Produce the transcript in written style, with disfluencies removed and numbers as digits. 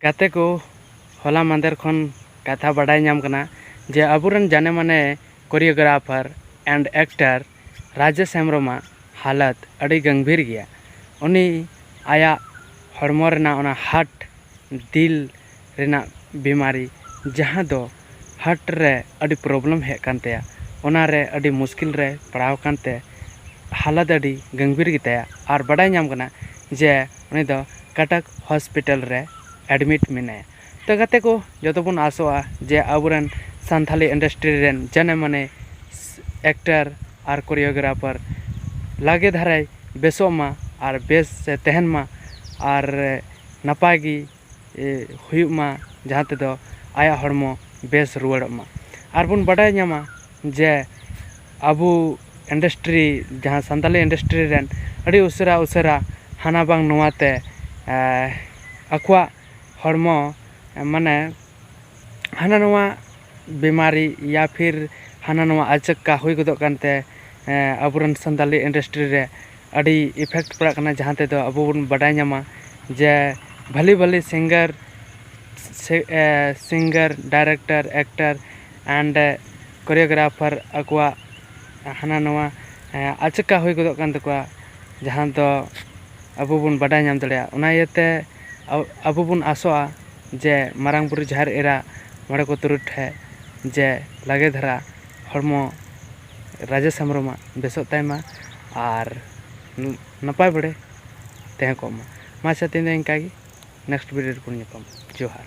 गाते को होला मंदिर खन कथा बाडाय नाम कना जे अबुरन जाने माने choreographer and actor Rajesh Hembram हालत अड़ी गंभीर गया। उनी आया हड़मो रेना ओना हार्ट दिल रेना बीमारी जहाँ दो हार्ट रे अड़ी प्रॉब्लम है कानते ओना रे अड़ी मुश्किल रे पड़ाव कानते हालत अड़ी गंभीर गिताया और बाडाय नाम कना जे उनी दो कटक हॉस्पिटल रे एडमिट मेने। तो गाते को जो बन आसोआ जे आबुरन सान्थाली इंडस्ट्री रेन जाने माने एक्टर और कोरियोग्राफर लागे धाराय बेसोमा और बेस से तहन मा और नपागी हुयुमा जहाँ ते दो आया हड़मो बेस रुआड़मा और बन बाडाय नामा जे आबू इंडस्ट्री जहाँ सान्थाली इंडस्ट्री रेन अड़ी उसरा उसरा हाना बांग नोआते अक्वा हड़मो माने हाना नोआ बीमारी या फिर हाना नोआ अचक्का हुई गदो कानते अबुरन सान्थाली इंडस्ट्री रे अड़ी इफेक्ट पड़ा कना जहाँ ते दो अबु बन बाडाय नामा जे भली भली singer director actor and choreographer अक्वा हाना नोआ अचक्का हुई गदो कान तकवा जहाँ दो अबु बन बाडाय नाम दड़िया ओना इयते अबु बन आसोआ जे मारांग बुरु जहर एरा मड़े को तुरुट है जे लगे धरा हड़मो राजेश हेम्ब्रम बेसों तायमा और नपाय बड़े तहको मा तीन इनका नेक्स्ट वीडियो जोहार।